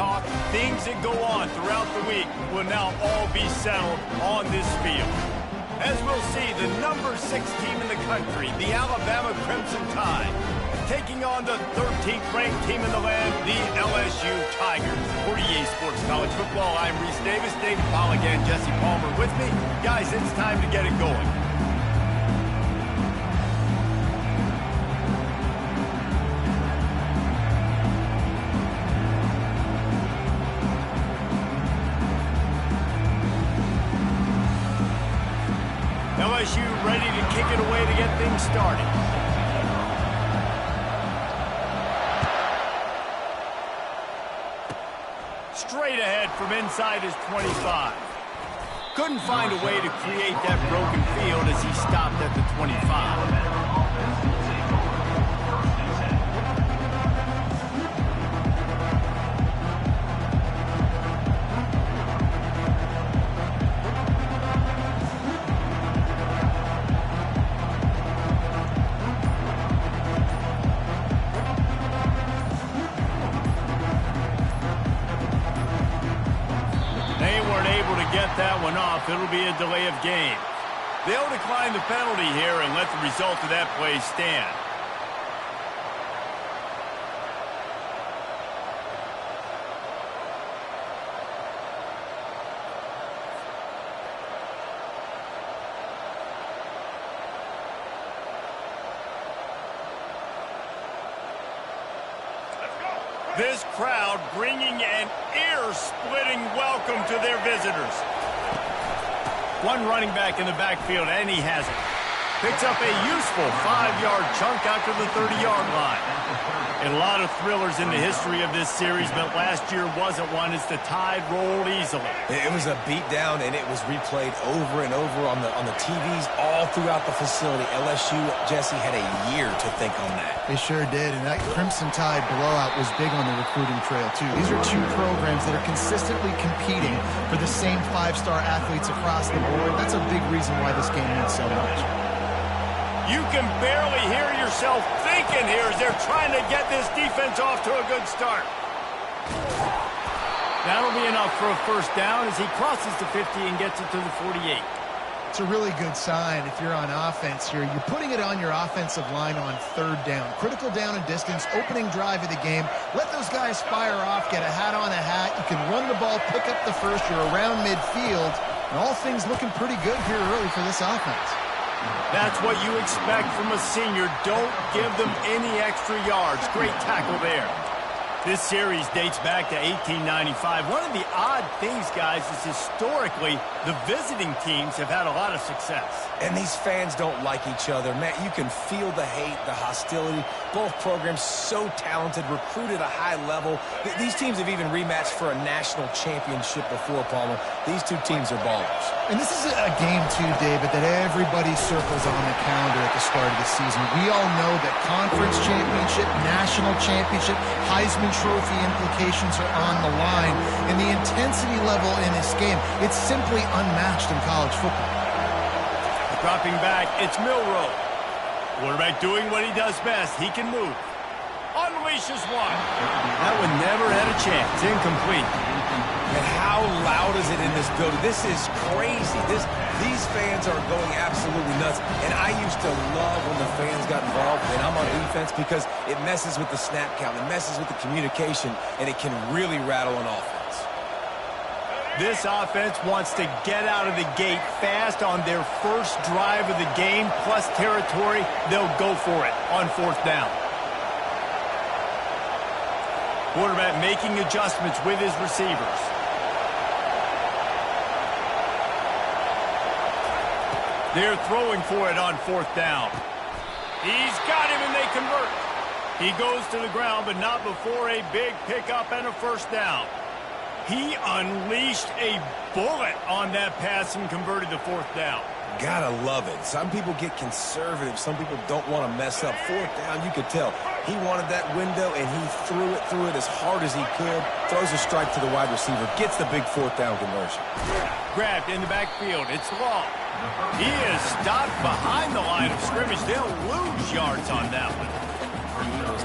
talk, things that go on throughout the week will now all be settled on this field. As we'll see, the number 6 team in the country, the Alabama Crimson Tide, taking on the 13th ranked team in the land, the LSU Tigers. For EA Sports College Football, I'm Reese Davis, David Pollack and Jesse Palmer with me. Guys, it's time to get it going. LSU ready to kick it away to get things started. Straight ahead from inside his 25. Couldn't find a way to create that broken field as he stopped at the 25. That one off. It'll be a delay of game. They'll decline the penalty here and let the result of that play stand. This crowd bringing an ear-splitting welcome to their visitors. One running back in the backfield, and he has it. Picks up a useful 5-yard chunk out to the 30-yard line. And a lot of thrillers in the history of this series, but last year wasn't one as the Tide rolled easily. It was a beatdown, and it was replayed over and over on the TVs all throughout the facility. LSU, Jesse, had a year to think on that. They sure did, and that Crimson Tide blowout was big on the recruiting trail, too. These are two programs that are consistently competing for the same 5-star athletes across the board. That's a big reason why this game means so much. You can barely hear yourself thinking here as they're trying to get this defense off to a good start. That'll be enough for a first down as he crosses the 50 and gets it to the 48. It's a really good sign if you're on offense here. You're putting it on your offensive line on 3rd down. Critical down and distance, opening drive of the game. Let those guys fire off, get a hat on a hat. You can run the ball, pick up the first. You're around midfield. And all things looking pretty good here early for this offense. That's what you expect from a senior. Don't give them any extra yards. Great tackle there. This series dates back to 1895. One of the odd things, guys, is historically the visiting teams have had a lot of success. And these fans don't like each other. Matt, you can feel the hate, the hostility. Both programs so talented, recruited at a high level. These teams have even rematched for a national championship before, Palmer. These two teams are ballers. And this is a game, too, David, that everybody circles on the calendar at the start of the season. We all know that conference championship, national championship, Heisman Trophy implications are on the line. And the intensity level in this game, it's simply unmatched in college football. Dropping back, it's Milroe. Quarterback doing what he does best. He can move. Unleashes one. That one never had a chance. Incomplete. And how loud is it in this building? This is crazy. These fans are going absolutely nuts. And I used to love when the fans got involved, and I'm on defense, because it messes with the snap count. It messes with the communication, and it can really rattle an offense. This offense wants to get out of the gate fast on their first drive of the game, plus territory. They'll go for it on 4th down. Quarterback making adjustments with his receivers. They're throwing for it on 4th down. He's got him, and they convert. He goes to the ground, but not before a big pickup and a first down. He unleashed a bullet on that pass and converted the 4th down. Gotta love it. Some people get conservative. Some people don't want to mess up. 4th down, you could tell. He wanted that window, and he threw it as hard as he could. Throws a strike to the wide receiver. Gets the big 4th down conversion. Grabbed in the backfield. It's Long. He is stopped behind the line of scrimmage. They'll lose yards on that one.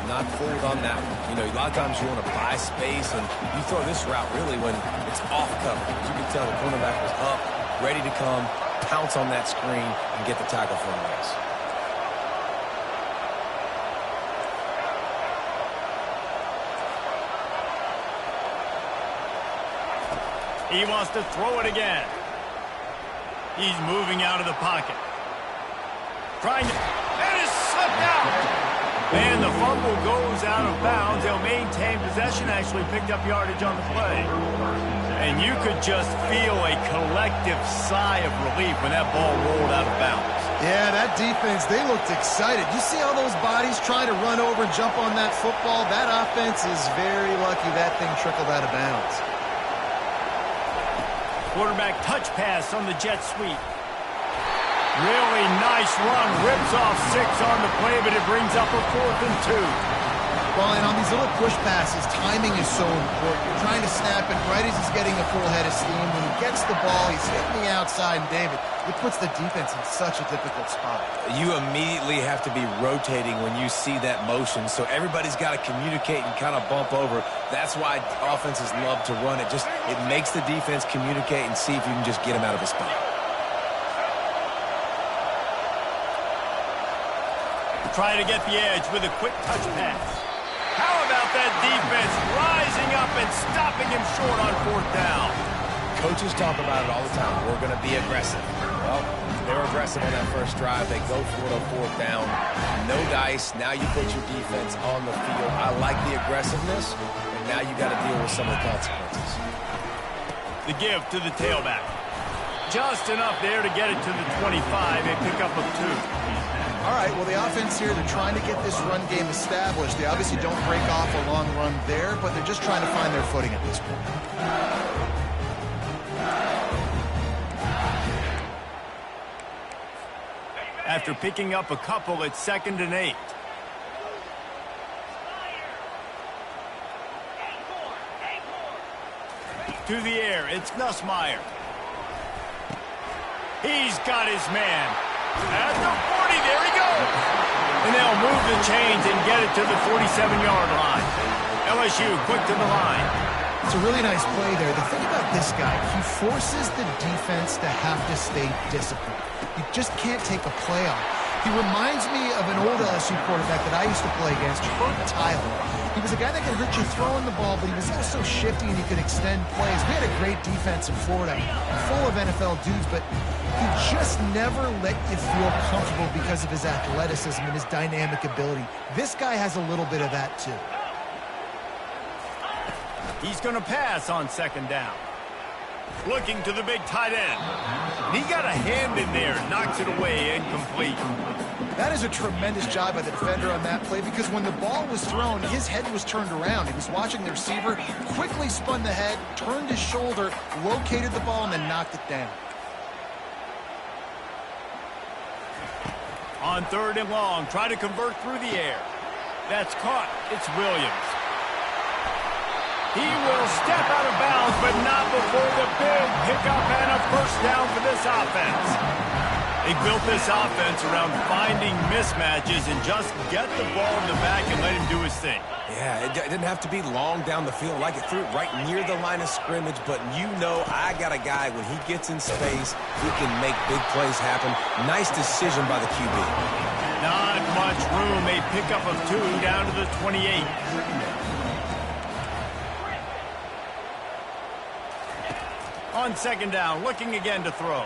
not fooled on that one. You know, a lot of times you want to buy space, and you throw this route really when it's off cover. As you can tell, the cornerback was up, ready to come, pounce on that screen, and get the tackle for a race. He wants to throw it again. He's moving out of the pocket. Trying to... And it's slipped out. And the fumble goes out of bounds. They'll maintain possession. Actually picked up yardage on the play. And you could just feel a collective sigh of relief when that ball rolled out of bounds. Yeah, that defense, they looked excited. You see all those bodies trying to run over and jump on that football? That offense is very lucky that thing trickled out of bounds. Quarterback touch pass on the jet sweep. Really nice run. Rips off 6 on the play, but it brings up a 4th and 2. Well, and on these little push passes, timing is so important. You're trying to snap it right as he's getting a full head of steam. When he gets the ball, he's hitting the outside, and David, it puts the defense in such a difficult spot. You immediately have to be rotating when you see that motion, so everybody's got to communicate and kind of bump over. That's why offenses love to run it. It makes the defense communicate and see if you can just get him out of a spot. Try to get the edge with a quick touch pass. How about that defense rising up and stopping him short on 4th down? Coaches talk about it all the time. We're going to be aggressive. Well, they were aggressive on that first drive. They go for it on 4th down. No dice. Now you put your defense on the field. I like the aggressiveness, and now you got to deal with some of the consequences. The give to the tailback. Just enough there to get it to the 25. A pickup of 2. All right, well, the offense here, they're trying to get this run game established. They obviously don't break off a long run there, but they're just trying to find their footing at this point. After picking up a couple, it's 2nd and 8. To the air, it's Nussmeier. He's got his man. At the 40, there he goes. And they'll move the chains and get it to the 47-yard line. LSU quick to the line. It's a really nice play there. The thing about this guy, he forces the defense to have to stay disciplined. You just can't take a play on. He reminds me of an old LSU quarterback that I used to play against, Herb Tyler. He was a guy that could hurt you throwing the ball, but he was also shifty and he could extend plays. We had a great defense in Florida, full of NFL dudes, but he just never let you feel comfortable because of his athleticism and his dynamic ability. This guy has a little bit of that too. He's going to pass on 2nd down. Looking to the big tight end. He got a hand in there, knocks it away, incomplete. That is a tremendous job by the defender on that play because when the ball was thrown, his head was turned around. He was watching the receiver, quickly spun the head, turned his shoulder, located the ball, and then knocked it down. On 3rd and long, try to convert through the air. That's caught. It's Williams. He will step out of bounds, but not before the big pickup and a 1st down for this offense. They built this offense around finding mismatches and just get the ball in the back and let him do his thing. Yeah, it didn't have to be long down the field. Like it threw it right near the line of scrimmage, but you know I got a guy, when he gets in space, he can make big plays happen. Nice decision by the QB. Not much room. A pickup of 2 down to the 28. On 2nd down, looking again to throw.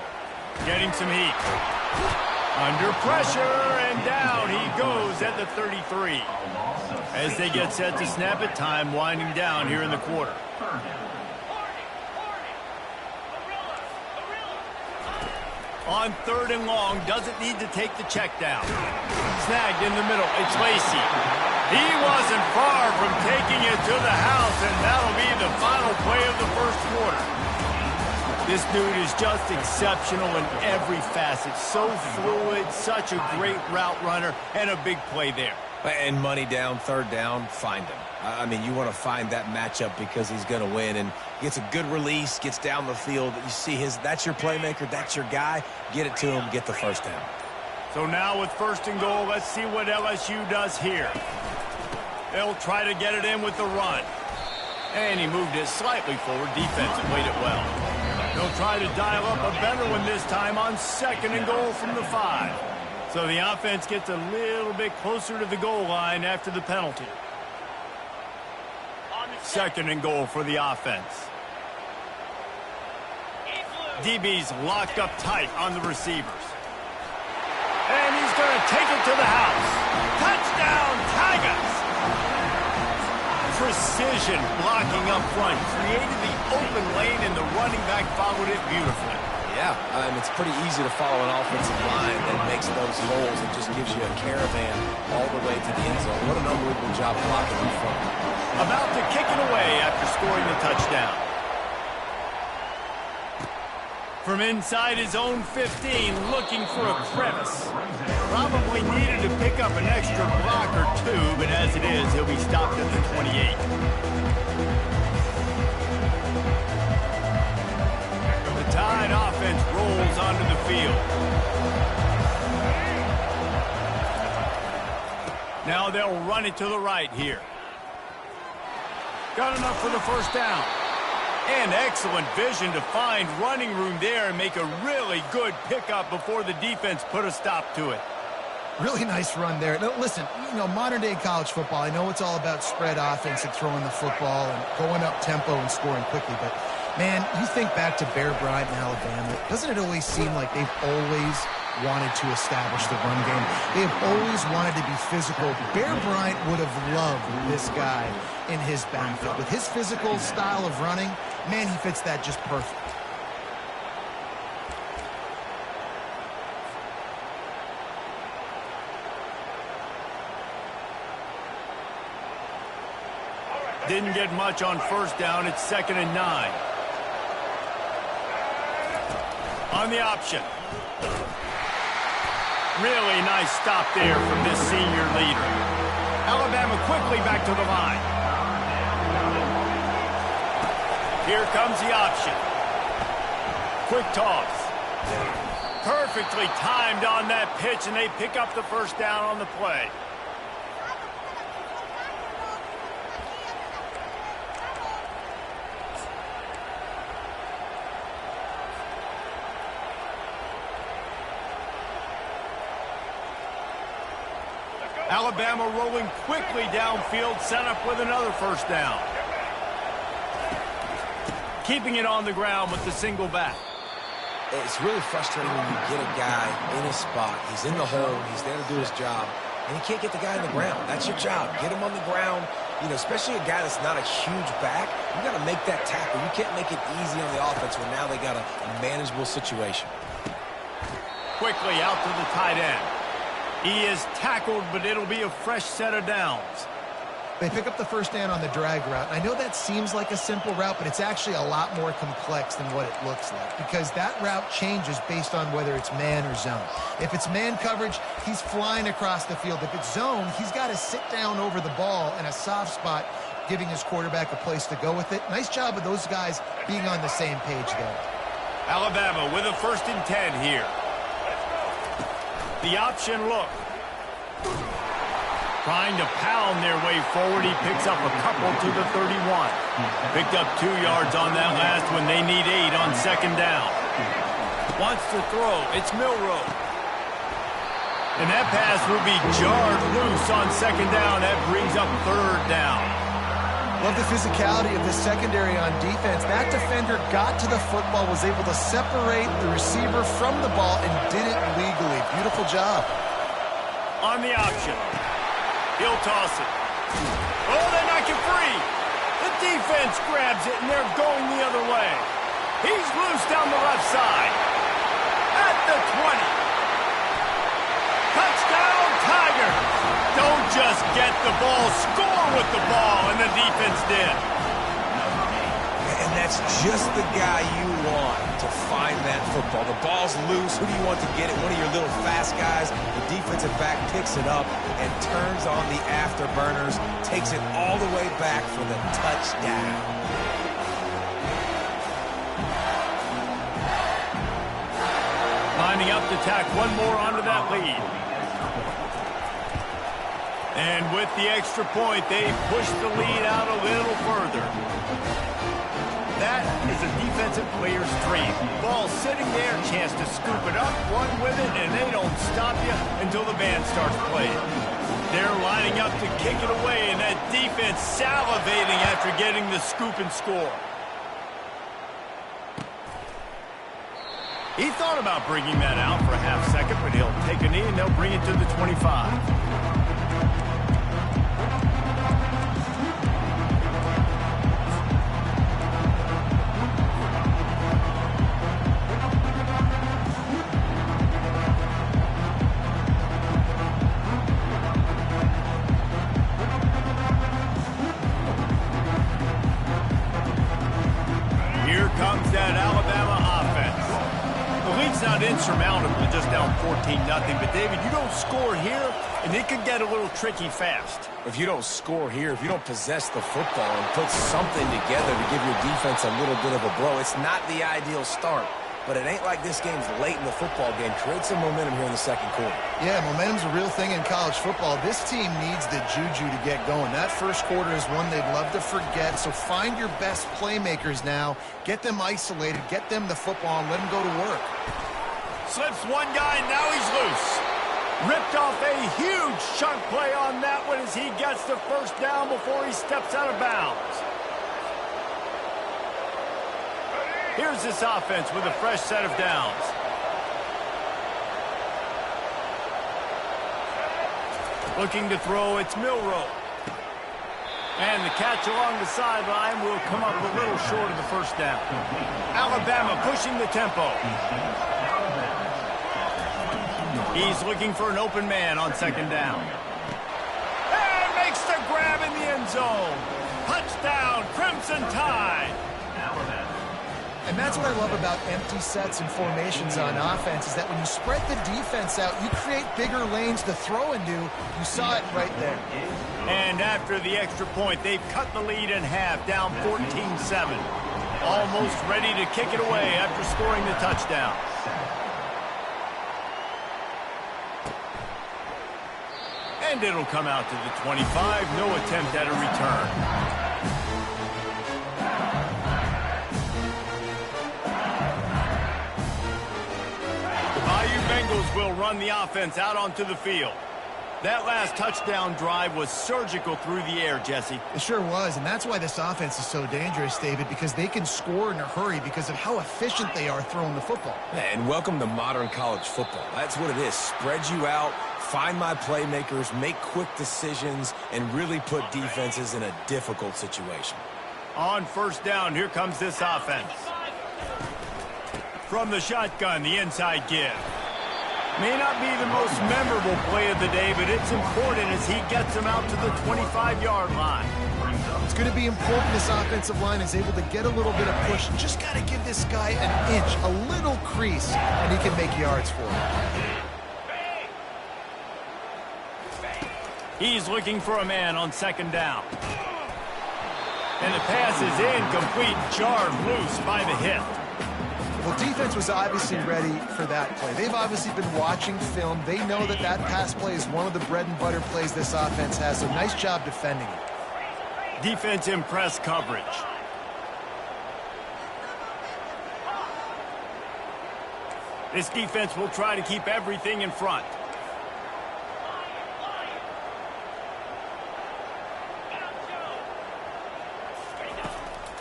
Getting some heat. Under pressure, and down he goes at the 33. As they get set to snap it, time winding down here in the quarter. On 3rd and long, doesn't need to take the check down. Snagged in the middle, it's Lacy. He wasn't far from taking it to the house, and that'll be the final play of the 1st quarter. This dude is just exceptional in every facet. So fluid, such a great route runner, and a big play there. And money down, 3rd down, find him. I mean, you want to find that matchup because he's going to win. And gets a good release, gets down the field. You see that's your playmaker, that's your guy. Get it to him, get the 1st down. So now with 1st and goal, let's see what LSU does here. They'll try to get it in with the run. And he moved it slightly forward. Defense played it well. They'll try to dial up a better one this time on 2nd and goal from the 5. So the offense gets a little bit closer to the goal line after the penalty. 2nd and goal for the offense. DB's locked up tight on the receivers. And he's going to take it to the house. Touchdown, Tigers! Precision blocking up front. Created the open lane, and the running back followed it beautifully. Yeah, it's pretty easy to follow an offensive line that makes those holes and just gives you a caravan all the way to the end zone. What an unbelievable job blocking in front. About to kick it away after scoring the touchdown. From inside his own 15, looking for a crevice. Probably needed to pick up an extra block or two, but as it is, he'll be stopped at the 28. The Tide offense rolls onto the field. Now they'll run it to the right here. Got enough for the first down. And excellent vision to find running room there and make a really good pickup before the defense put a stop to it. Really nice run there. Now, listen, modern-day college football, I know it's all about spread offense and throwing the football and going up tempo and scoring quickly, but, man, you think back to Bear Bryant in Alabama, doesn't it always seem like they've always wanted to establish the run game? They have always wanted to be physical. Bear Bryant would have loved this guy in his backfield. With his physical style of running, man, he fits that just perfect. Didn't get much on first down. It's 2nd and 9. On the option. Really nice stop there from this senior leader. Alabama quickly back to the line. Here comes the option. Quick toss. Perfectly timed on that pitch, and they pick up the first down on the play. Alabama rolling quickly downfield, set up with another first down. Keeping it on the ground with the single back. It's really frustrating when you get a guy in his spot. He's in the hole. He's there to do his job. And you can't get the guy on the ground. That's your job. Get him on the ground. Especially a guy that's not a huge back. You got to make that tackle. You can't make it easy on the offense when now they got a manageable situation. Quickly out to the tight end. He is tackled, but it'll be a fresh set of downs. They pick up the first down on the drag route. I know that seems like a simple route, but it's actually a lot more complex than what it looks like because that route changes based on whether it's man or zone. If it's man coverage, he's flying across the field. If it's zone, he's got to sit down over the ball in a soft spot, giving his quarterback a place to go with it. Nice job of those guys being on the same page there. Alabama with a 1st and 10 here. The option look. Trying to pound their way forward. He picks up a couple to the 31. Picked up 2 yards on that last one. They need 8 on 2nd down. Wants to throw. It's Milroe. And that pass will be jarred loose on 2nd down. That brings up 3rd down. Love the physicality of the secondary on defense. That defender got to the football, was able to separate the receiver from the ball, and did it legally. Beautiful job. On the option. He'll toss it. Oh, they knock it free. The defense grabs it, and they're going the other way. He's loose down the left side. At the 20. Touchdown, Tigers. Don't just get the ball, score with the ball, and the defense did. And that's just the guy you want to find that football. The ball's loose. Who do you want to get it? One of your little fast guys. The defensive back picks it up and turns on the afterburners, takes it all the way back for the touchdown. Lining up to tack one more onto that lead. And with the extra point, they push the lead out a little further. That is a defensive player's dream. Ball sitting there, chance to scoop it up, run with it, and they don't stop you until the band starts playing. They're lining up to kick it away, and that defense salivating after getting the scoop and score. He thought about bringing that out for a half second, but he'll take a knee and they'll bring it to the 25. Insurmountable, just down 14-0. But, David, you don't score here, and it could get a little tricky fast. If you don't score here, if you don't possess the football and put something together to give your defense a little bit of a blow, it's not the ideal start. But it ain't like this game's late in the football game. Create some momentum here in the second quarter. Yeah, momentum's a real thing in college football. This team needs the juju to get going. That first quarter is one they'd love to forget. So find your best playmakers now. Get them isolated. Get them the football and let them go to work. Slips one guy, now he's loose. Ripped off a huge chunk play on that one as he gets the first down before he steps out of bounds. Here's this offense with a fresh set of downs. Looking to throw, it's Milroe. And the catch along the sideline will come up a little short of the first down. Alabama pushing the tempo. He's looking for an open man on second down. And makes the grab in the end zone. Touchdown, Crimson Tide. And that's what I love about empty sets and formations on offense is that when you spread the defense out, you create bigger lanes to throw into. You saw it right there. And after the extra point, they've cut the lead in half, down 14-7. Almost ready to kick it away after scoring the touchdown. And it'll come out to the 25. No attempt at a return. The Bayou Bengals will run the offense out onto the field. That last touchdown drive was surgical through the air, Jesse. It sure was, and that's why this offense is so dangerous, David, because they can score in a hurry because of how efficient they are throwing the football. And welcome to modern college football. That's what it is. Spread you out, find my playmakers, make quick decisions, and really put defenses in a difficult situation. On first down, here comes this offense. From the shotgun, the inside give. May not be the most memorable play of the day, but it's important as he gets him out to the 25-yard line. It's going to be important this offensive line is able to get a little bit of push. Just got to give this guy an inch, a little crease, and he can make yards for it. He's looking for a man on second down. And the pass is incomplete, jarred loose by the hit. Well, defense was obviously ready for that play. They've obviously been watching film. They know that that pass play is one of the bread and butter plays this offense has, so nice job defending it. Defense in press coverage. This defense will try to keep everything in front.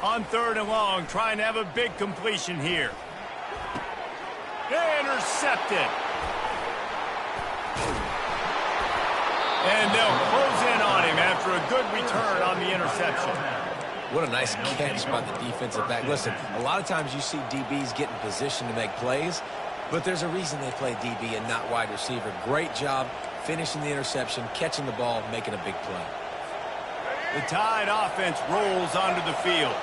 On third and long, trying to have a big completion here. Intercepted. And they'll close in on him after a good return on the interception. What a nice catch by the defensive back. Listen, a lot of times you see DBs get in position to make plays, but there's a reason they play DB and not wide receiver. Great job finishing the interception, catching the ball, making a big play. The Tide offense rolls onto the field.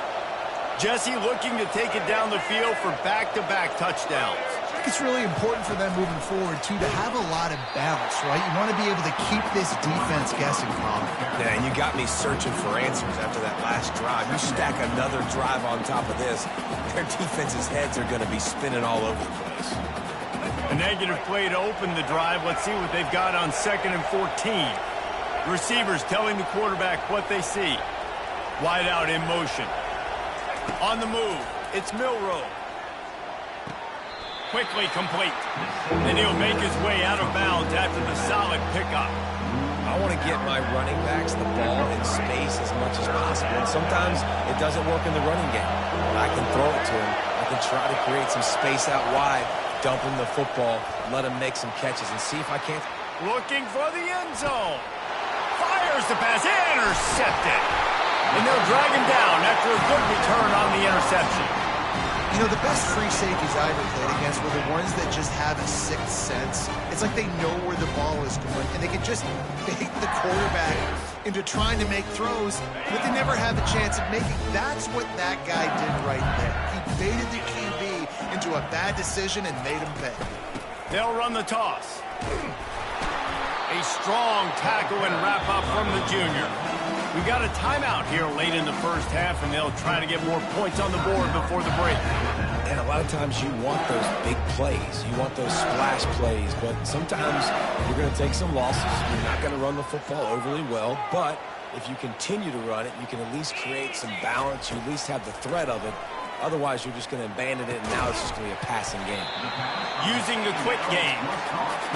Jesse looking to take it down the field for back-to-back touchdowns. I think it's really important for them moving forward, too, to have a lot of balance, right? You want to be able to keep this defense guessing, Colin. Yeah, and you got me searching for answers after that last drive. You stack another drive on top of this, their defense's heads are going to be spinning all over the place. A negative play to open the drive. Let's see what they've got on 2nd and 14. Receivers telling the quarterback what they see. Wide out in motion. On the move, it's Milroe. Quickly complete. And he'll make his way out of bounds after the solid pickup. I want to get my running backs the ball in space as much as possible. And sometimes it doesn't work in the running game. I can throw it to him. I can try to create some space out wide, dump him the football, let him make some catches, and see if I can't. Looking for the end zone. Fires the pass. Intercepted. And they'll drag him down after a good return on the interception. You know, the best free safeties I ever played against were the ones that just have a sixth sense. It's like they know where the ball is going, and they can just bait the quarterback into trying to make throws that they never have a chance of making. That's what that guy did right there. He baited the QB into a bad decision and made him pay. They'll run the toss. A strong tackle and wrap up from the junior. We got a timeout here late in the first half, and they'll try to get more points on the board before the break. And a lot of times you want those big plays. You want those splash plays, but sometimes you're going to take some losses. You're not going to run the football overly well, but if you continue to run it, you can at least create some balance. You at least have the threat of it. Otherwise, you're just going to abandon it, and now it's just going to be a passing game. Using the quick game,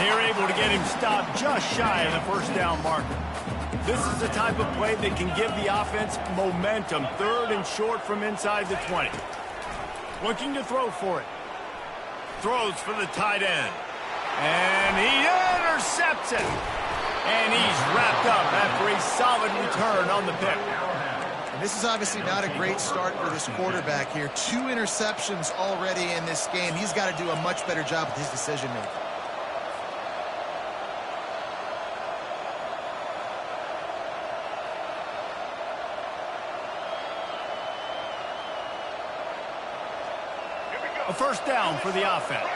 they're able to get him stopped just shy of the first down marker. This is the type of play that can give the offense momentum. Third and short from inside the 20. Looking to throw for it. Throws for the tight end. And he intercepts it. And he's wrapped up after a solid return on the pick. And this is obviously not a great start for this quarterback here. 2 interceptions already in this game. He's got to do a much better job with his decision-making. A first down for the offense.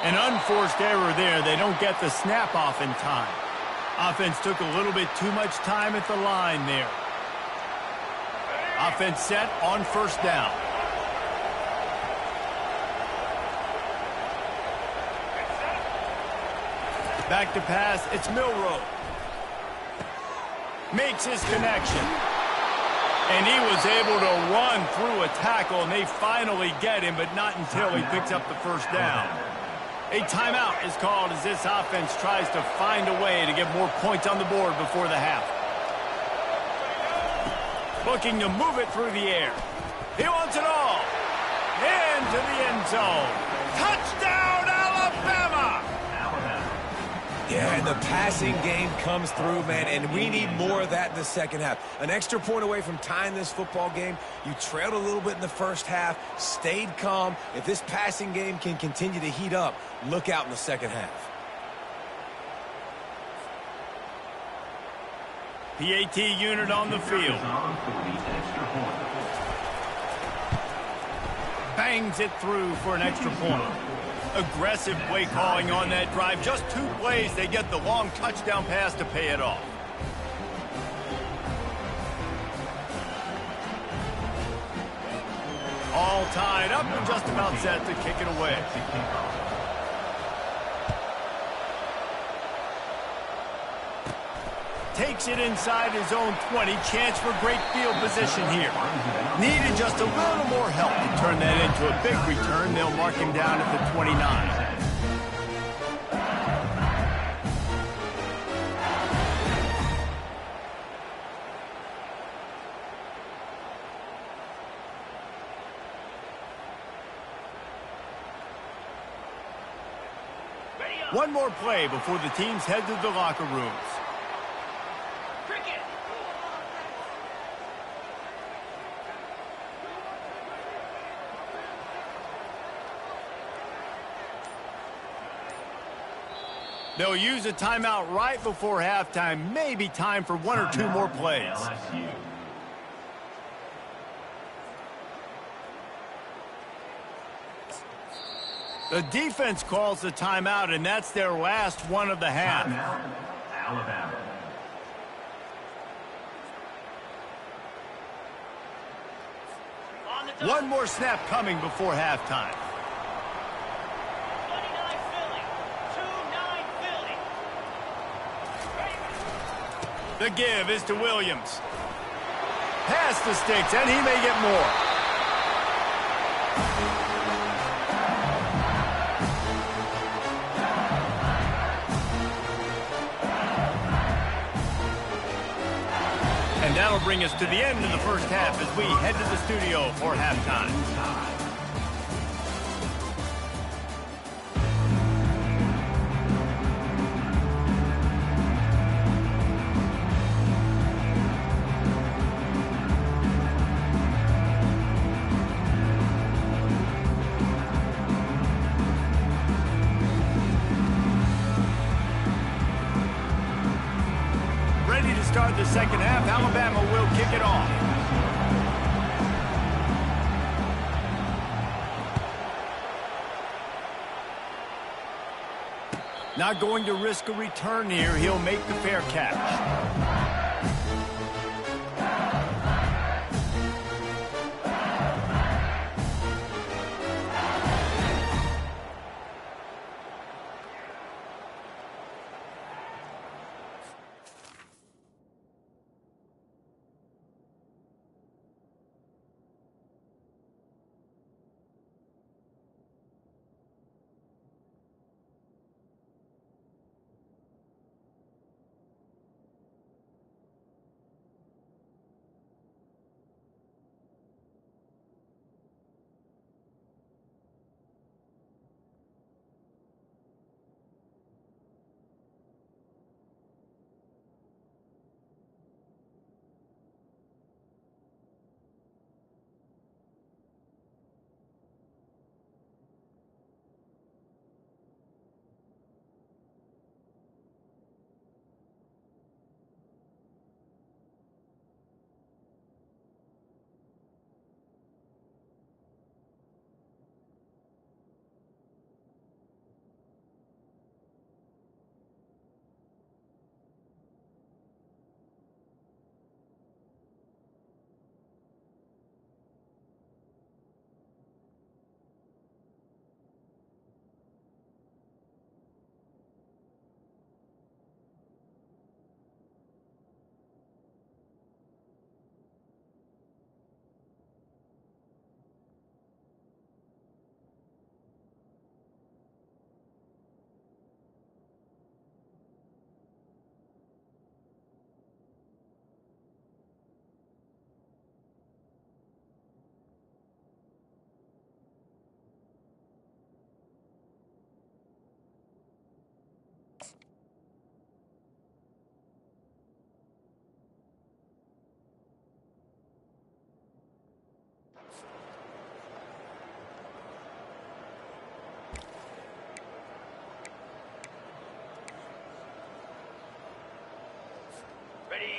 An unforced error there. They don't get the snap off in time. Offense took a little bit too much time at the line there. Offense set on first down. Back to pass, it's Milroe. Makes his connection. And he was able to run through a tackle, and they finally get him, but not until he picks up the first down. A timeout is called as this offense tries to find a way to get more points on the board before the half. Looking to move it through the air. He wants it all. Into the end zone. Touchdown, Alabama! Yeah, and the passing game comes through, man, and we need more of that in the second half. An extra point away from tying this football game. You trailed a little bit in the first half, stayed calm. If this passing game can continue to heat up, look out in the second half. PAT unit on the field. Bangs it through for an extra point. Aggressive play calling on that drive. Just 2 plays, they get the long touchdown pass to pay it off. All tied up and just about set to kick it away. Takes it inside his own 20. Chance for great field position here. Needed just a little more help to turn that into a big return. They'll mark him down at the 29. One more play before the teams head to the locker rooms. They'll use a timeout right before halftime. Maybe time for 1 or 2 more plays. The defense calls the timeout, and that's their last one of the half. Alabama. One more snap coming before halftime. 29 Philly. 2-9 Philly. The give is to Williams. Pass the sticks, and he may get more. And that'll bring us to the end of the first half as we head to the studio for halftime. Ready to start the second half. Alabama will kick it off. Not going to risk a return here. He'll make the fair catch.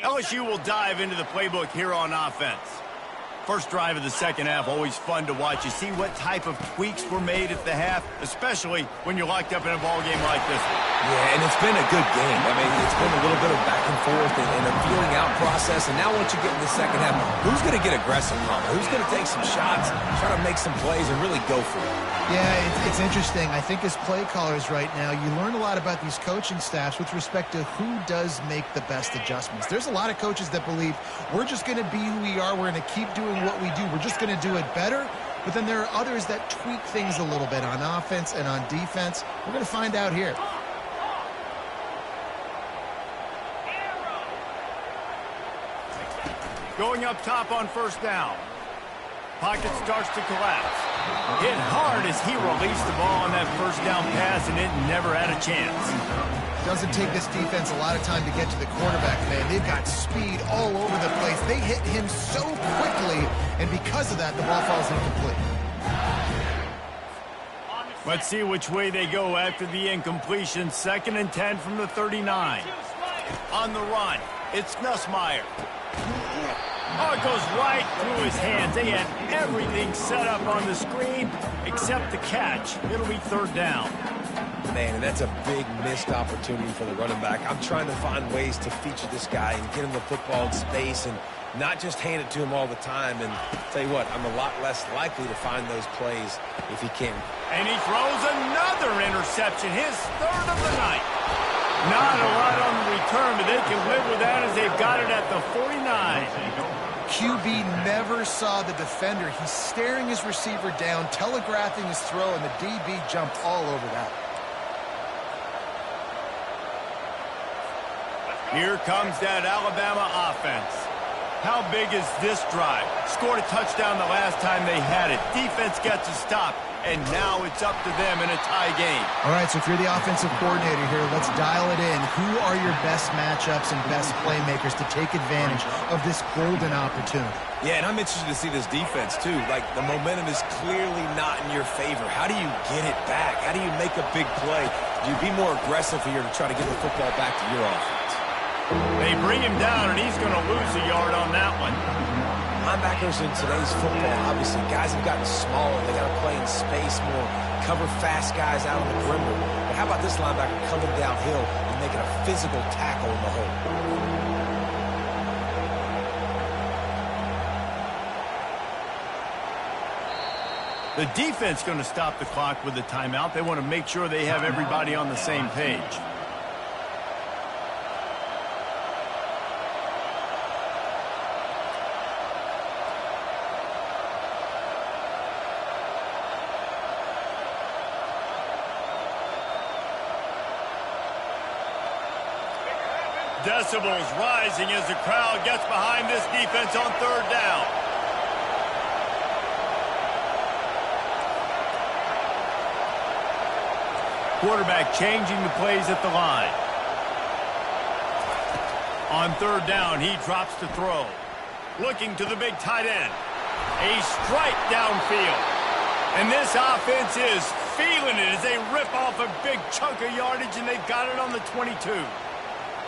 LSU will dive into the playbook here on offense. First drive of the second half, always fun to watch. You see what type of tweaks were made at the half, especially when you're locked up in a ball game like this one. Yeah, and it's been a good game. I mean, it's been a little bit of back and forth and a feeling out process. And now once you get in the second half, who's going to get aggressive, Mama? Who's going to take some shots, try to make some plays, and really go for it? Yeah, it's interesting. I think as play callers right now, you learn a lot about these coaching staffs with respect to who does make the best adjustments. There's a lot of coaches that believe we're just going to be who we are. We're going to keep doing what we do. We're just going to do it better. But then there are others that tweak things a little bit on offense and on defense. We're going to find out here. Going up top on first down. Pocket starts to collapse. Hit hard as he released the ball on that first down pass, and it never had a chance. Doesn't take this defense a lot of time to get to the quarterback, man. They've got speed all over the place. They hit him so quickly, and because of that, the ball falls incomplete. Let's see which way they go after the incompletion. 2nd and 10 from the 39. On the run, it's Nussmeier. Oh, it goes right through his hands. They had everything set up on the screen except the catch. It'll be 3rd down. Man, and that's a big missed opportunity for the running back. I'm trying to find ways to feature this guy and get him the football in space and not just hand it to him all the time. And tell you what, I'm a lot less likely to find those plays if he can. And he throws another interception, his third of the night. Not a lot on the return, but they can live with that as they've got it at the 49. QB never saw the defender. He's staring his receiver down, telegraphing his throw, and the DB jumped all over that. Here comes that Alabama offense. How big is this drive? Scored a touchdown the last time they had it. Defense gets a stop, and now it's up to them in a tie game. All right, so if you're the offensive coordinator here, let's dial it in. Who are your best matchups and best playmakers to take advantage of this golden opportunity? Yeah, and I'm interested to see this defense, too. Like, the momentum is clearly not in your favor. How do you get it back? How do you make a big play? Do you be more aggressive here to try to get the football back to your offense? They bring him down, and he's going to lose a yard on that one. Linebackers in today's football, obviously, guys have gotten smaller. They got to play in space more, cover fast guys out on the perimeter. But how about this linebacker coming downhill and making a physical tackle in the hole? The defense going to stop the clock with the timeout. They want to make sure they have everybody on the same page. Decibels rising as the crowd gets behind this defense on third down. Quarterback changing the plays at the line. On third down, he drops to throw. Looking to the big tight end. A strike downfield. And this offense is feeling it as they rip off a big chunk of yardage, and they've got it on the 22.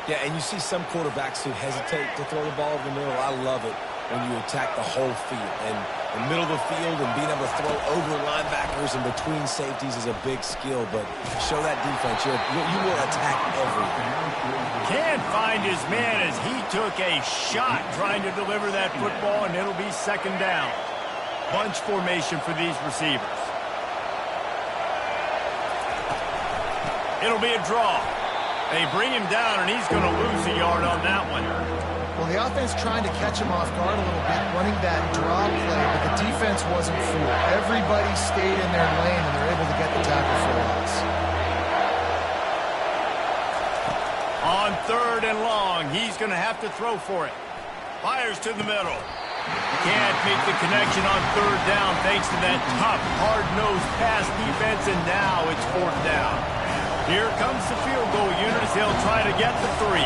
Yeah, and you see some quarterbacks who hesitate to throw the ball over the middle. I love it when you attack the whole field. And the middle of the field and being able to throw over linebackers and between safeties is a big skill. But show that defense. You will attack everything. Can't find his man as he took a shot trying to deliver that football, and it'll be second down. Bunch formation for these receivers. It'll be a draw. They bring him down, and he's going to lose a yard on that one. Well, the offense trying to catch him off guard a little bit, running that draw play, but the defense wasn't fooled. Everybody stayed in their lane, and they're able to get the tackle for a loss. On third and long, he's going to have to throw for it. Fires to the middle. Can't make the connection on third down thanks to that tough, hard-nosed pass defense, and now it's fourth down. Here comes the field goal unit as they'll try to get the 3.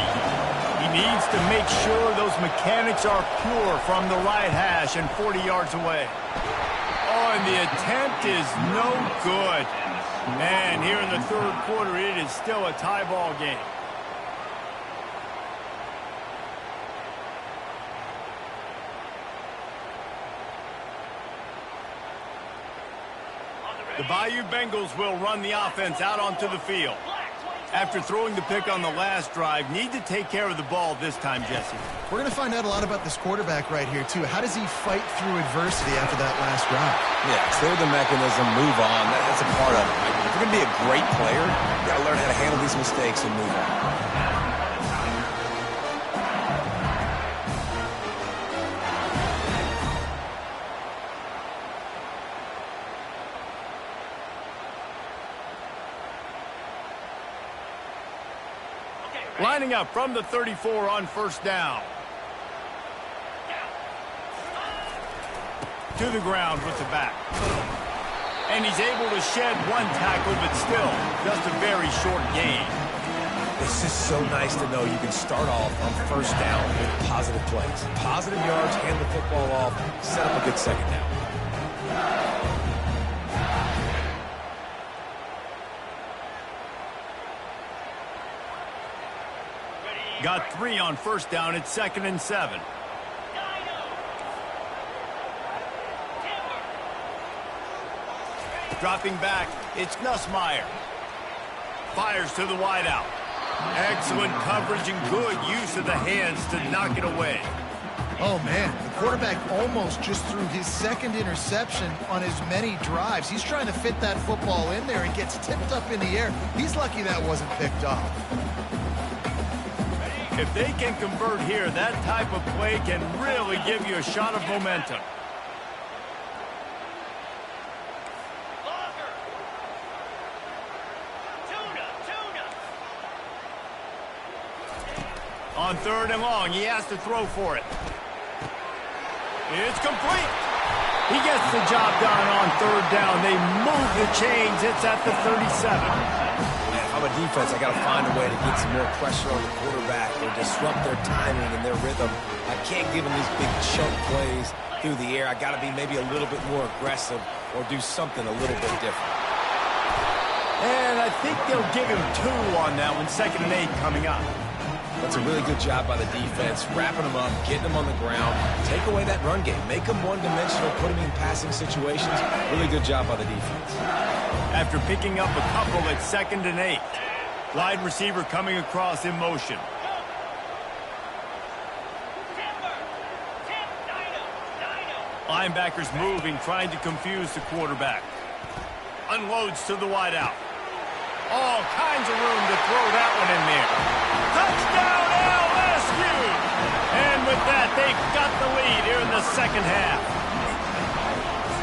He needs to make sure those mechanics are pure from the right hash and 40 yards away. Oh, and the attempt is no good. And here in the third quarter, it is still a tie ball game. The Bayou Bengals will run the offense out onto the field. After throwing the pick on the last drive, need to take care of the ball this time, Jesse. We're going to find out a lot about this quarterback right here, too. How does he fight through adversity after that last drive? Yeah, clear the mechanism, move on. That's a part of it. If you're going to be a great player, you got to learn how to handle these mistakes and move on. Lining up from the 34 on first down. To the ground with the back. And he's able to shed one tackle, but still just a very short gain. It's just so nice to know you can start off on first down with positive plays. Positive yards, hand the football off, set up a good second down. Got 3 on first down. It's 2nd and 7. Dropping back, it's Nussmeier. Fires to the wideout. Excellent coverage and good use of the hands to knock it away. Oh, man, the quarterback almost just threw his second interception on as many drives. He's trying to fit that football in there and gets tipped up in the air. He's lucky that wasn't picked off. If they can convert here, that type of play can really give you a shot of momentum. On 3rd and long, he has to throw for it. It's complete. He gets the job done on 3rd down. They move the chains. It's at the 37. If I'm a defense, I got to find a way to get some more pressure on the quarterback or disrupt their timing and their rhythm. I can't give them these big chunk plays through the air. I got to be maybe a little bit more aggressive or do something a little bit different. And I think they'll give him 2 on that one. 2nd and 8 coming up. That's a really good job by the defense, wrapping them up, getting them on the ground, take away that run game, make them one-dimensional, put them in passing situations. Really good job by the defense. After picking up a couple at 2nd and 8, wide receiver coming across in motion. Linebackers moving, trying to confuse the quarterback. Unloads to the wideout. All kinds of room to throw that one in there. Touchdown, LSU! And with that, they've got the lead here in the 2nd half.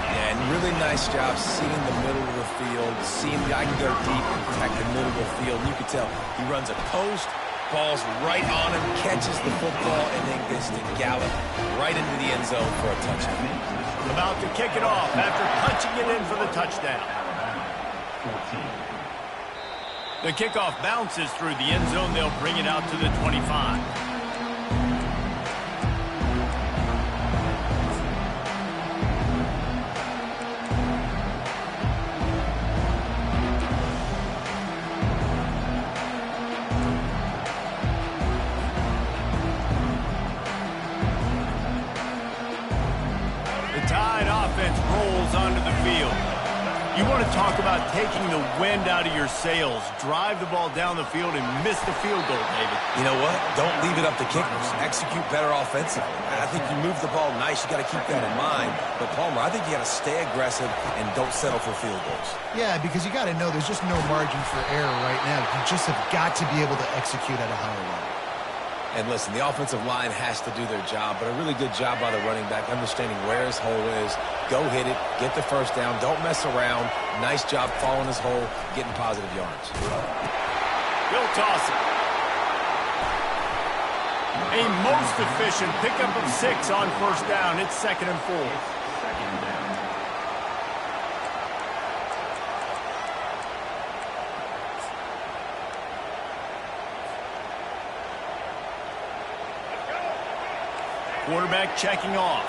Yeah, and really nice job seeing the middle of the field, seeing the I can go deep and protect the middle of the field. You can tell he runs a post, ball's right on him, catches the football, and then gets to gallop right into the end zone for a touchdown. About to kick it off after punching it in for the touchdown. The kickoff bounces through the end zone. They'll bring it out to the 25. The Tide offense rolls onto the field. You want to talk about taking the wind out of your sails. Drive the ball down the field and miss the field goal, David. You know what? Don't leave it up to kickers. Execute better offensively. I think you move the ball nice. You got to keep that in mind. But, Palmer, I think you got to stay aggressive and don't settle for field goals. Yeah, because you got to know there's just no margin for error right now. You just have got to be able to execute at a higher level. And listen, the offensive line has to do their job, but a really good job by the running back, understanding where his hole is. Go hit it, get the 1st down, don't mess around. Nice job following his hole, getting positive yards. He'll toss it. A most efficient pickup of 6 on 1st down. It's 2nd and 4. Quarterback checking off.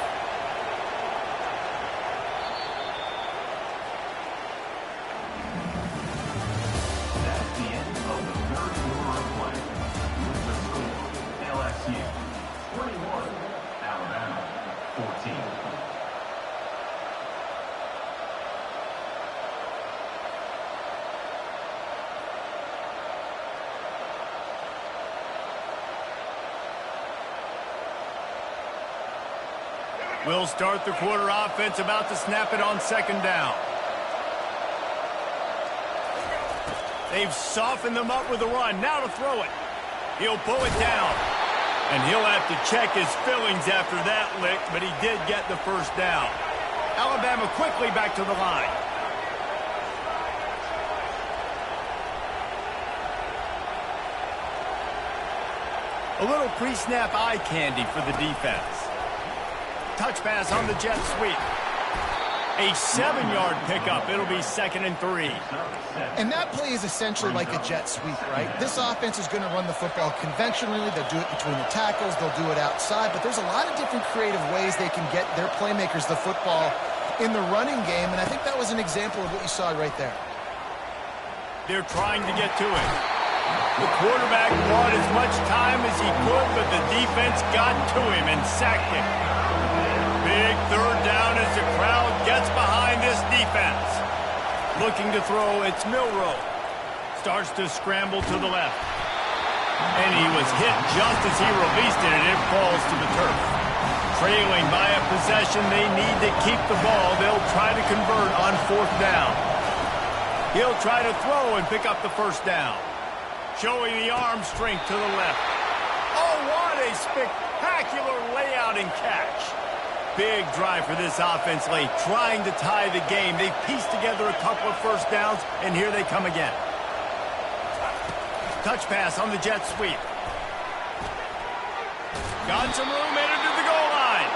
That's the end of the 3rd quarter of play. With the score, LSU 21, Alabama 14. We'll start the quarter offense, about to snap it on 2nd down. They've softened them up with a run. Now to throw it. He'll pull it down. And he'll have to check his fillings after that lick, but he did get the 1st down. Alabama quickly back to the line. A little pre-snap eye candy for the defense. Touch pass on the jet sweep. A 7-yard pickup. It'll be 2nd and 3. And that play is essentially like a jet sweep, right? This offense is going to run the football conventionally. They'll do it between the tackles. They'll do it outside. But there's a lot of different creative ways they can get their playmakers the football in the running game. And I think that was an example of what you saw right there. They're trying to get to it. The quarterback bought as much time as he could, but the defense got to him and sacked him. Big 3rd down as the crowd gets behind this defense. Looking to throw, it's Milroe. Starts to scramble to the left. And he was hit just as he released it, and it falls to the turf. Trailing by a possession, they need to keep the ball. They'll try to convert on 4th down. He'll try to throw and pick up the 1st down. Showing the arm strength to the left. Oh, what a spectacular layout and catch. Big drive for this offense late, trying to tie the game. They've pieced together a couple of 1st downs, and here they come again. Touch pass on the jet sweep. Got some room, headed to the goal line.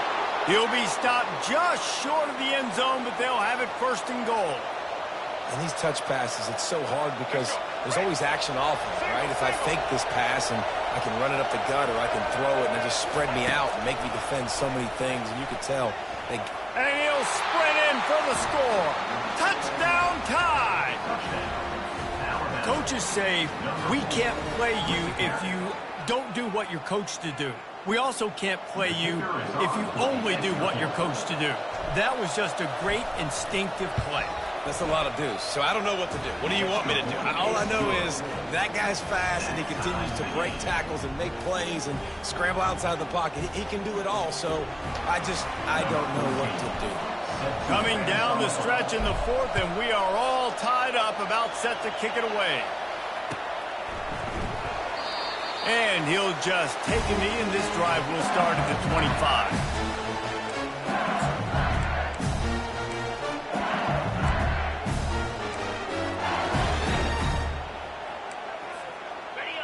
He'll be stopped just short of the end zone, but they'll have it 1st and goal. And these touch passes, it's so hard because there's always action off of it, right? If I fake this pass and I can run it up the gut or I can throw it and it just spread me out and make me defend so many things, and you can tell. And he'll sprint in for the score. Touchdown tie. Coaches say, we can't play you if you don't do what you're coached to do. We also can't play you if you only do what you're coached to do. That was just a great instinctive play. That's a lot of deuce, so I don't know what to do. What do you want me to do? All I know is that guy's fast, and he continues to break tackles and make plays and scramble outside the pocket. He can do it all, so I don't know what to do. Coming down the stretch in the 4th, and we are all tied up, about set to kick it away. And he'll just take a knee, and this drive will start at the 25.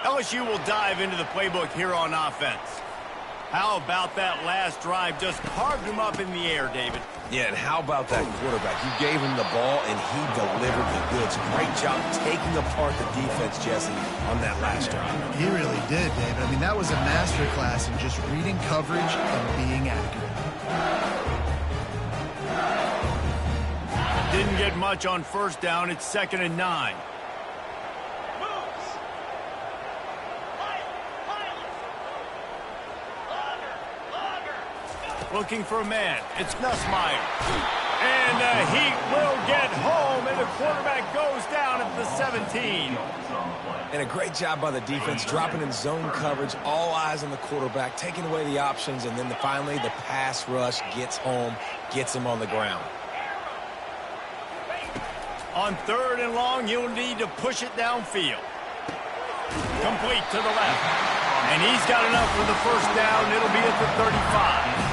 LSU will dive into the playbook here on offense. How about that last drive? Just carved him up in the air, David. Yeah, and how about that quarterback? You gave him the ball, and he delivered the goods. Great job taking apart the defense, Jesse, on that last drive. He really did, David. I mean, that was a masterclass in just reading coverage and being accurate. Didn't get much on 1st down. It's 2nd and 9. Looking for a man. It's Nussmeier. And the Heat will get home, and the quarterback goes down at the 17. And a great job by the defense, dropping in zone coverage, all eyes on the quarterback, taking away the options, and then finally the pass rush gets home, gets him on the ground. On 3rd and long, you'll need to push it downfield. Complete to the left. And he's got enough for the 1st down. It'll be at the 35.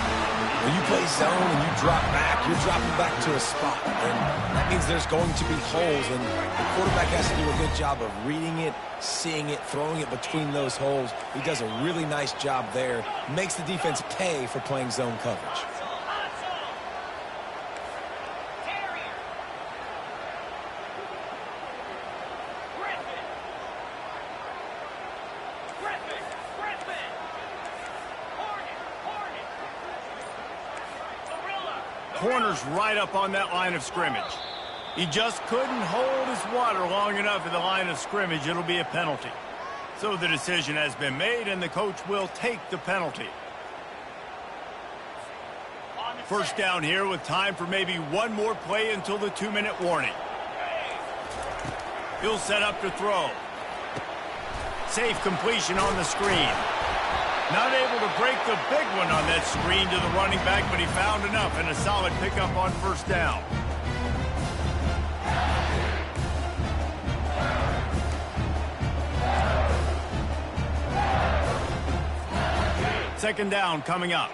When you play zone and you drop back, you're dropping back to a spot. And that means there's going to be holes, and the quarterback has to do a good job of reading it, seeing it, throwing it between those holes. He does a really nice job there. Makes the defense pay for playing zone coverage. Corner's right up on that line of scrimmage. He just couldn't hold his water long enough at the line of scrimmage. It'll be a penalty. So the decision has been made, and the coach will take the penalty. 1st down here with time for maybe one more play until the 2-minute warning. He'll set up to throw. Safe completion on the screen. Not able to break the big one on that screen to the running back, but he found enough and a solid pickup on 1st down. Second down coming up.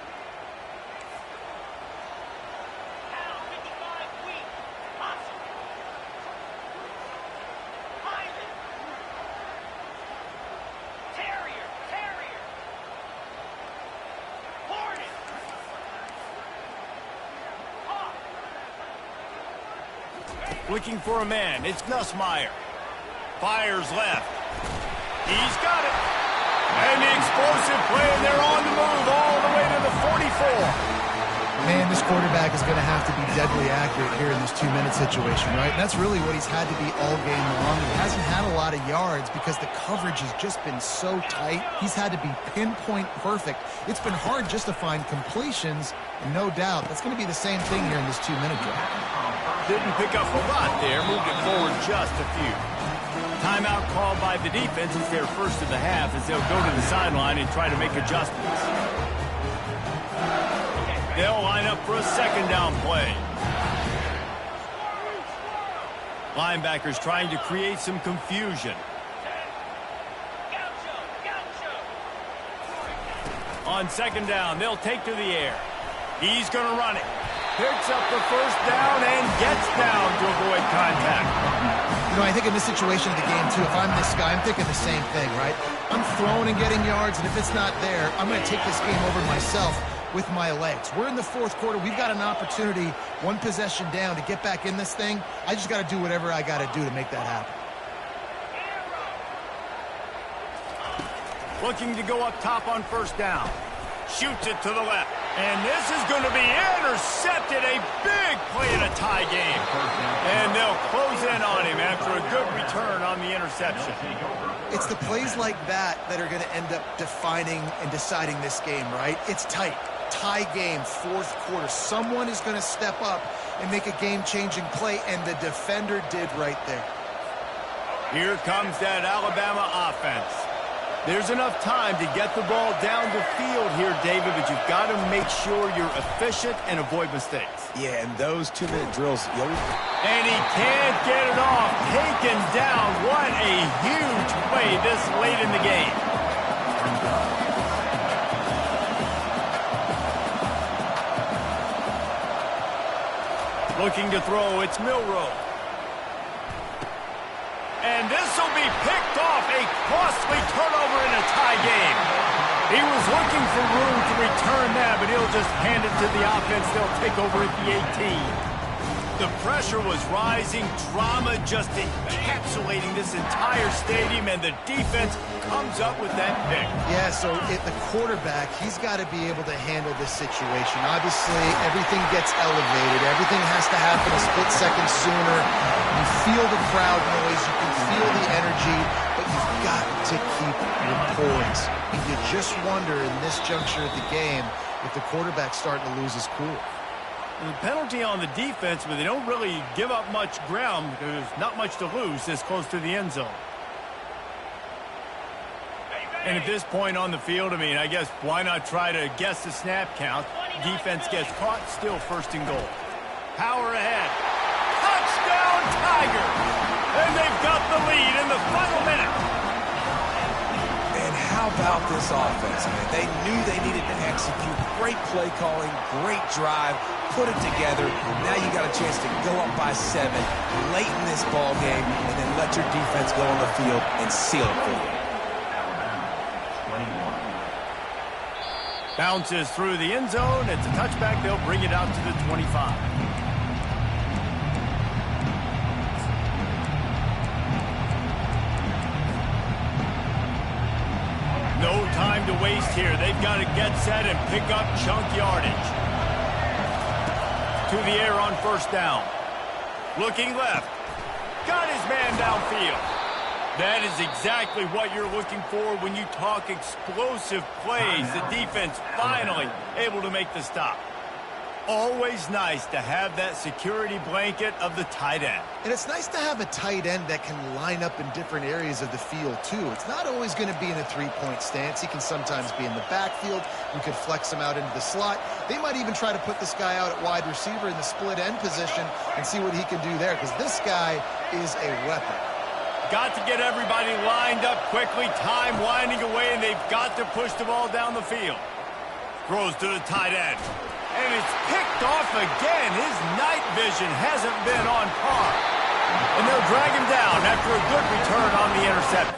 Looking for a man. It's Nussmeier. Fires left. He's got it. And the explosive play, and they're on the move all the way to the 44. Man, this quarterback is going to have to be deadly accurate here in this 2-minute situation, right? And that's really what he's had to be all game long. He hasn't had a lot of yards because the coverage has just been so tight. He's had to be pinpoint perfect. It's been hard just to find completions, and no doubt that's going to be the same thing here in this 2-minute drive. Didn't pick up a lot there, moved it forward just a few. Timeout called by the defense. It's their first of the half as they'll go to the sideline and try to make adjustments. They'll line up for a second down play. Linebackers trying to create some confusion. On second down, they'll take to the air. He's going to run it. Picks up the first down and gets down to avoid contact. You know, I think in this situation of the game, too, if I'm this guy, I'm thinking the same thing, right? I'm throwing and getting yards, and if it's not there, I'm going to take this game over myself with my legs. We're in the fourth quarter. We've got an opportunity, one possession down, to get back in this thing. I just got to do whatever I got to do to make that happen. Looking to go up top on first down. Shoots it to the left. And this is going to be intercepted. A big play in a tie game. And they'll close in on him after a good return on the interception. It's the plays like that that are going to end up defining and deciding this game, right? It's tight. Tie game, fourth quarter. Someone is going to step up and make a game-changing play, and the defender did right there. Here comes that Alabama offense. There's enough time to get the ball down the field here, David, but you've got to make sure you're efficient and avoid mistakes. Yeah, and those 2-minute drills. And he can't get it off. Taken down. What a huge play this late in the game. Looking to throw, it's Milroe. And this will be picked off. A costly turnover in a tie game. He was looking for room to return that, but he'll just hand it to the offense. They'll take over at the 18. The pressure was rising. Drama just encapsulating this entire stadium, and the defense comes up with that pick. Yeah, so the quarterback, he's got to be able to handle this situation. Obviously, everything gets elevated. Everything has to happen a split second sooner. You feel the crowd noise. You can feel the energy, but you've got to keep your poise. And you just wonder in this juncture of the game if the quarterback's starting to lose his cool. The penalty on the defense, but they don't really give up much ground. There's not much to lose this close to the end zone. And at this point on the field, I mean, I guess why not try to guess the snap count? Defense gets caught, still first and goal. Power ahead. Touchdown, Tiger! And they've got the lead in the final minute. And how about this offense, man? They knew they needed to execute. Great play calling, great drive, put it together. Now you got a chance to go up by 7 late in this ball game and then let your defense go on the field and seal it for you. Bounces through the end zone. It's a touchback. They'll bring it out to the 25. No time to waste here. They've got to get set and pick up chunk yardage. To the air on first down. Looking left. Got his man downfield. That is exactly what you're looking for when you talk explosive plays. The defense finally able to make the stop. Always nice to have that security blanket of the tight end. And it's nice to have a tight end that can line up in different areas of the field, too. It's not always going to be in a three-point stance. He can sometimes be in the backfield. You could flex him out into the slot. They might even try to put this guy out at wide receiver in the split end position and see what he can do there, because this guy is a weapon. Got to get everybody lined up quickly. Time winding away, and they've got to push the ball down the field. Throws to the tight end. And it's picked off again. His night vision hasn't been on par. And they'll drag him down after a good return on the interception.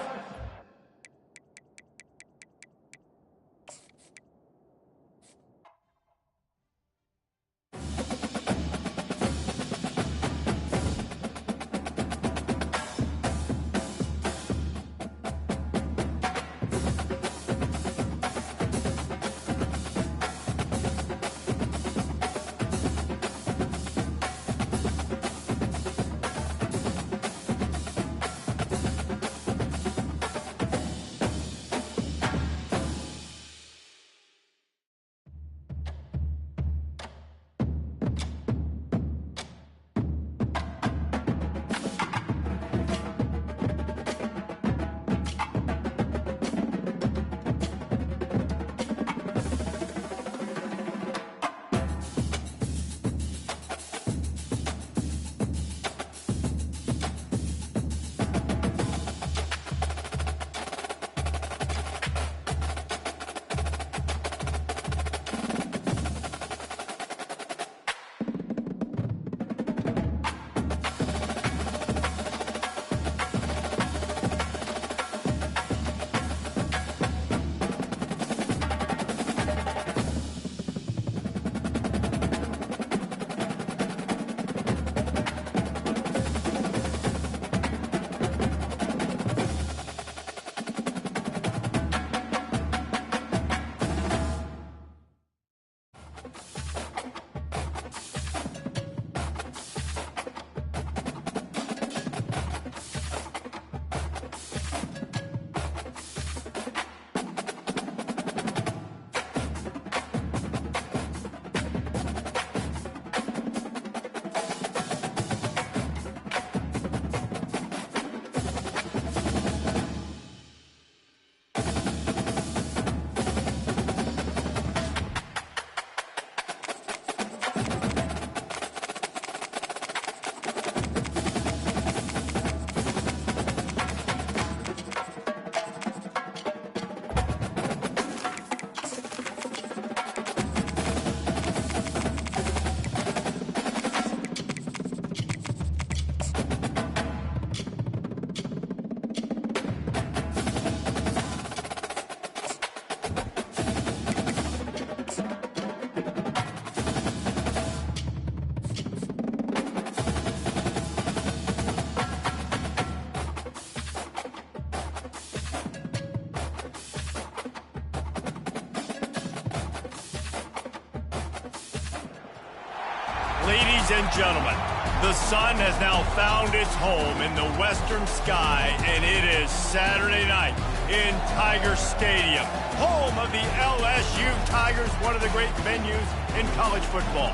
Ladies and gentlemen, the sun has now found its home in the western sky, and it is Saturday night in Tiger Stadium, home of the LSU Tigers, one of the great venues in college football.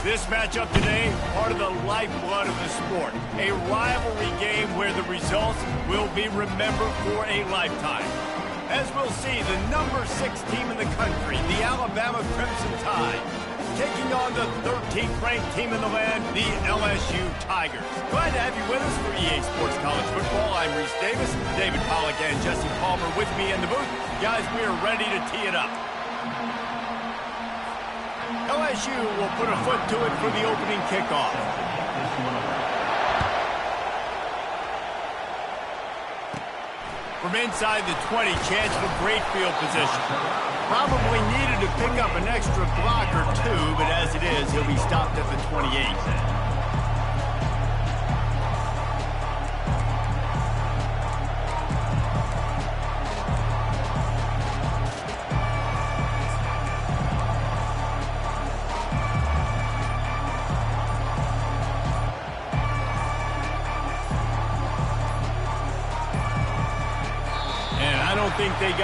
This matchup today, part of the lifeblood of the sport, a rivalry game where the results will be remembered for a lifetime. As we'll see, the number 6 team in the country, the Alabama Crimson Tide, taking on the 13th ranked team in the land, the LSU Tigers. Glad to have you with us for EA Sports College Football. I'm Reese Davis, David Pollack and Jesse Palmer with me in the booth. Guys, we are ready to tee it up. LSU will put a foot to it for the opening kickoff. From inside the 20, chance for great field position. Probably needed to pick up an extra block or two, but as it is, he'll be stopped at the 28. I don't think they got